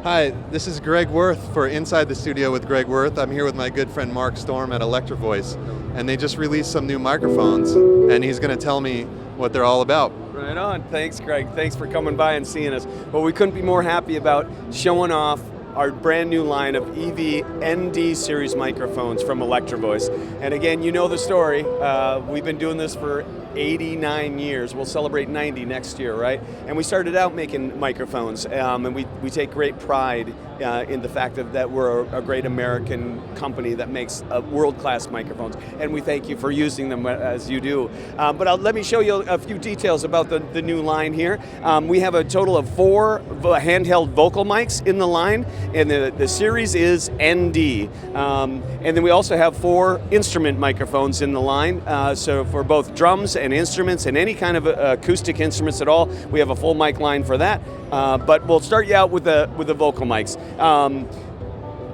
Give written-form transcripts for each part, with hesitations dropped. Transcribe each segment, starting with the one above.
Hi, this is Greg Wurth for Inside the Studio with Greg Wurth. I'm here with my good friend Mark Storm at Electro-Voice, and they just released some new microphones, and he's going to tell me what they're all about. Right on. Thanks, Greg. Thanks for coming by and seeing us. Well, we couldn't be more happy about showing off our brand new line of EV ND series microphones from Electro-Voice. And again, you know the story. We've been doing this for 89 years. We'll celebrate 90 next year, right? And we started out making microphones, and we take great pride in the fact that we're a great American company that makes world-class microphones, and we thank you for using them as you do. But let me show you a few details about the new line here. We have a total of 4 handheld vocal mics in the line, and the series is ND. And then we also have 4 instrument microphones in the line, so for both drums and instruments and any kind of acoustic instruments at all, we have a full mic line for that. But we'll start you out with the vocal mics.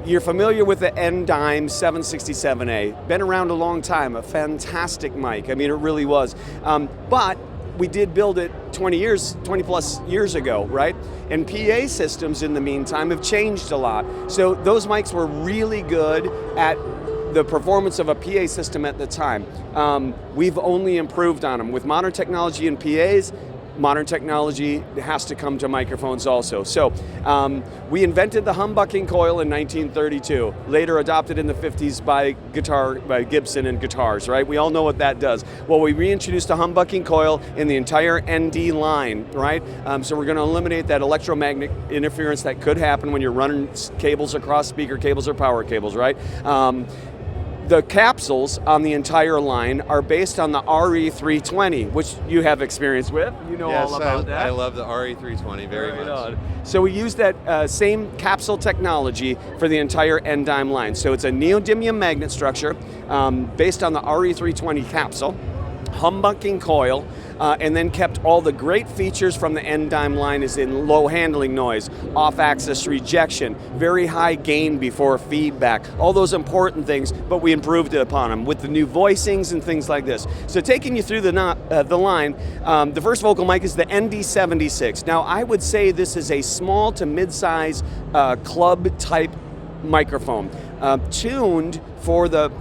You're familiar with the NDime 767A. Been around a long time, a fantastic mic. I mean, it really was. But we did build it 20 plus years ago, right? And PA systems in the meantime have changed a lot. So those mics were really good at the performance of a PA system at the time. We've only improved on them. With modern technology in PAs, modern technology has to come to microphones also. So we invented the humbucking coil in 1932, later adopted in the 50s by Gibson and guitars, right? We all know what that does. Well, we reintroduced a humbucking coil in the entire ND line, right? So we're going to eliminate that electromagnetic interference that could happen when you're running cables across speaker cables or power cables, right? The capsules on the entire line are based on the RE320, which you have experience with. You know all about that. I love the RE320 very much. So we use that same capsule technology for the entire NDime line. So it's a neodymium magnet structure based on the RE320 capsule, humbucking coil, and then kept all the great features from the NDime line as in low handling noise, off-axis rejection, very high gain before feedback, all those important things, but we improved upon them with the new voicings and things like this. So taking you through the line, the first vocal mic is the ND76. Now I would say this is a small to mid-size club type microphone, tuned for the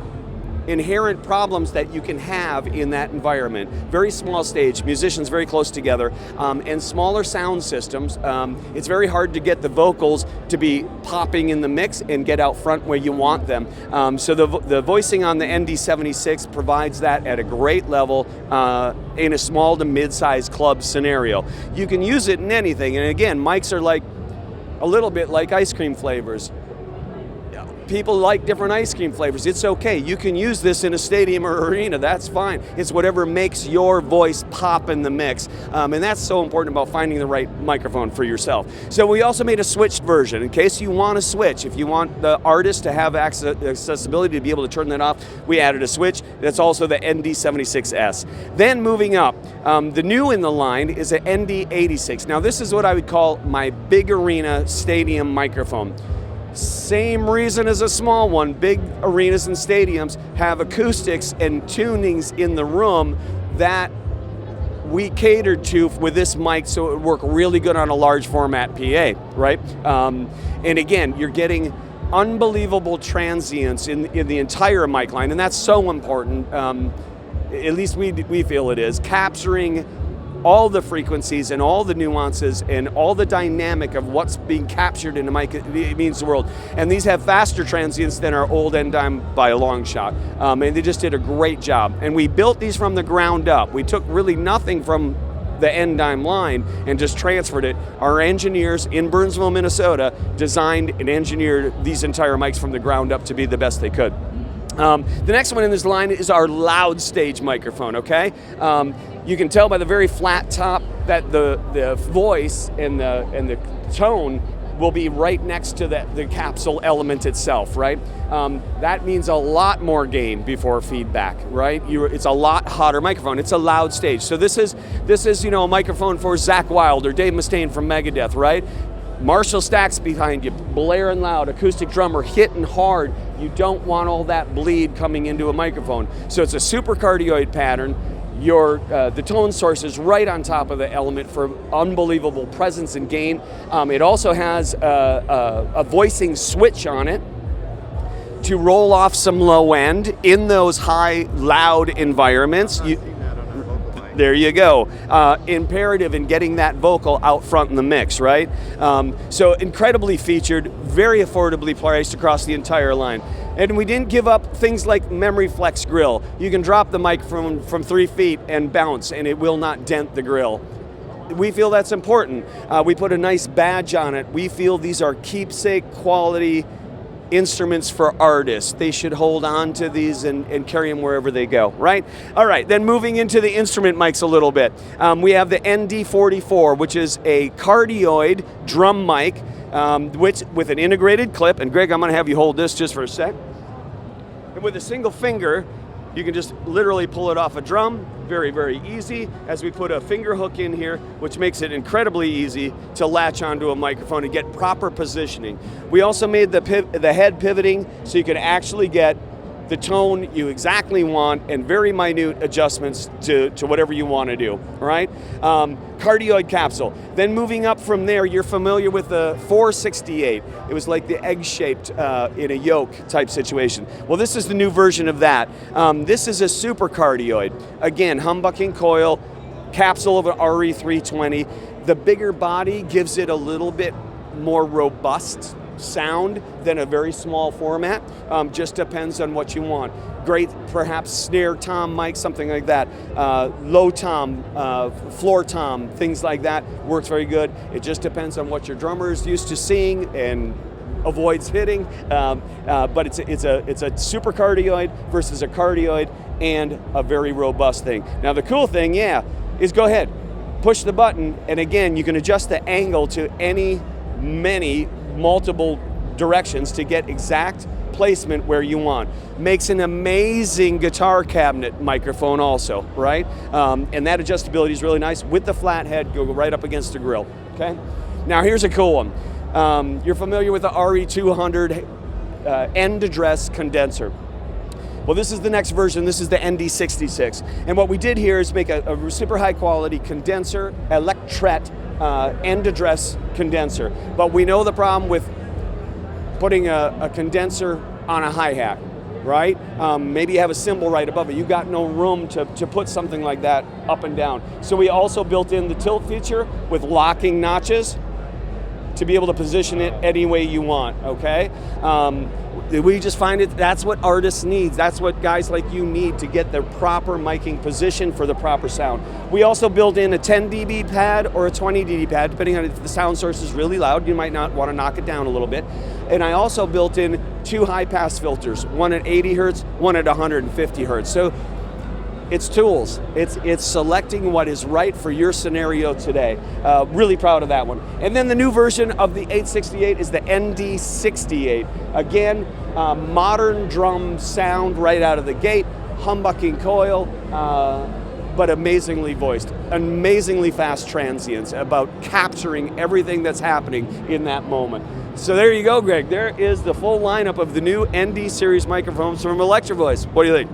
inherent problems that you can have in that environment. Very small stage, musicians very close together, and smaller sound systems. It's very hard to get the vocals to be popping in the mix and get out front where you want them. So the voicing on the ND76 provides that at a great level in a small to mid-sized club scenario. You can use it in anything, and again, mics are like a little bit like ice cream flavors. People like different ice cream flavors. It's okay. You can use this in a stadium or arena. That's fine. It's whatever makes your voice pop in the mix. And that's so important about finding the right microphone for yourself. So we also made a switched version in case you want to switch. If you want the artist to have accessibility to be able to turn that off, we added a switch. That's also the ND76S. Then moving up, the new in the line is an ND86. Now this is what I would call my big arena stadium microphone. Same reason as a small one. Big arenas and stadiums have acoustics and tunings in the room that we catered to with this mic, so it would work really good on a large format PA, right? And again, you're getting unbelievable transients in the entire mic line, and that's so important. At least we feel it is, capturing all the frequencies and all the nuances and all the dynamic of what's being captured in a mic. It means the world. And these have faster transients than our old NDime by a long shot. And they just did a great job. And we built these from the ground up. We took really nothing from the NDime line and just transferred it. Our engineers in Burnsville, Minnesota designed and engineered these entire mics from the ground up to be the best they could. The next one in this line is our loud stage microphone, okay? You can tell by the very flat top that the voice and the tone will be right next to the capsule element itself, right? That means a lot more gain before feedback, right? It's a lot hotter microphone. It's a loud stage. So this is a microphone for Zakk Wylde or Dave Mustaine from Megadeth, right? Marshall stacks behind you, blaring loud, acoustic drummer hitting hard. You don't want all that bleed coming into a microphone. So it's a super cardioid pattern. the tone source is right on top of the element for unbelievable presence and gain. It also has a voicing switch on it to roll off some low end in those high, loud environments. There you go. Imperative in getting that vocal out front in the mix, right? So incredibly featured, very affordably priced across the entire line. And we didn't give up things like memory flex grill. You can drop the mic from 3 feet and bounce, and it will not dent the grill. We feel that's important. We put a nice badge on it. We feel these are keepsake quality instruments for artists. They should hold on to these and carry them wherever they go, right? All right, then moving into the instrument mics a little bit. We have the ND44, which is a cardioid drum mic with an integrated clip. And Greg, I'm going to have you hold this just for a sec. And with a single finger, you can just literally pull it off a drum. Very, very easy, as we put a finger hook in here, which makes it incredibly easy to latch onto a microphone and get proper positioning. We also made the head pivoting so you can actually get the tone you exactly want and very minute adjustments to whatever you want to do, all right? Cardioid capsule. Then moving up from there, you're familiar with the 468. It was like the egg-shaped in a yoke type situation. Well, this is the new version of that. This is a super cardioid. Again, humbucking coil, capsule of an RE320. The bigger body gives it a little bit more robust sound than a very small format. Just depends on what you want. Great, perhaps snare tom mic, something like that. Low tom, floor tom, things like that. Works very good. It just depends on what your drummer is used to seeing and avoids hitting. But it's a super cardioid versus a cardioid and a very robust thing. Now the cool thing, is go ahead, push the button, and again, you can adjust the angle to many multiple directions to get exact placement where you want. Makes an amazing guitar cabinet microphone also, right? And that adjustability is really nice. With the flat head, go right up against the grill, okay? Now here's a cool one. You're familiar with the RE200 end address condenser. Well, this is the next version. This is the ND66. And what we did here is make a super high quality condenser, electret end address condenser. But we know the problem with putting a condenser on a hi-hat, right? Maybe you have a cymbal right above it. You've got no room to put something like that up and down. So we also built in the tilt feature with locking notches to be able to position it any way you want, okay? We just find that's what artists need. That's what guys like you need to get their proper miking position for the proper sound. We also build in a 10 dB pad or a 20 dB pad, depending on if the sound source is really loud, you might not want to knock it down a little bit. And I also built in 2 high pass filters, one at 80 hertz, one at 150 hertz. So it's tools. It's selecting what is right for your scenario today. Really proud of that one. And then the new version of the 868 is the ND68. Again, modern drum sound right out of the gate, humbucking coil, but amazingly voiced, amazingly fast transients about capturing everything that's happening in that moment. So there you go, Greg. There is the full lineup of the new ND series microphones from Electro-Voice. What do you think?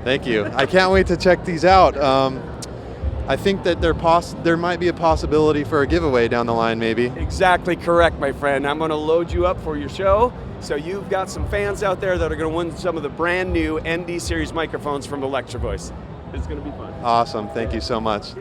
Thank you. I can't wait to check these out. I think that there might be a possibility for a giveaway down the line, maybe. Exactly correct, my friend. I'm going to load you up for your show. So you've got some fans out there that are going to win some of the brand new ND series microphones from Electro-Voice. It's going to be fun. Awesome. Thank you so much.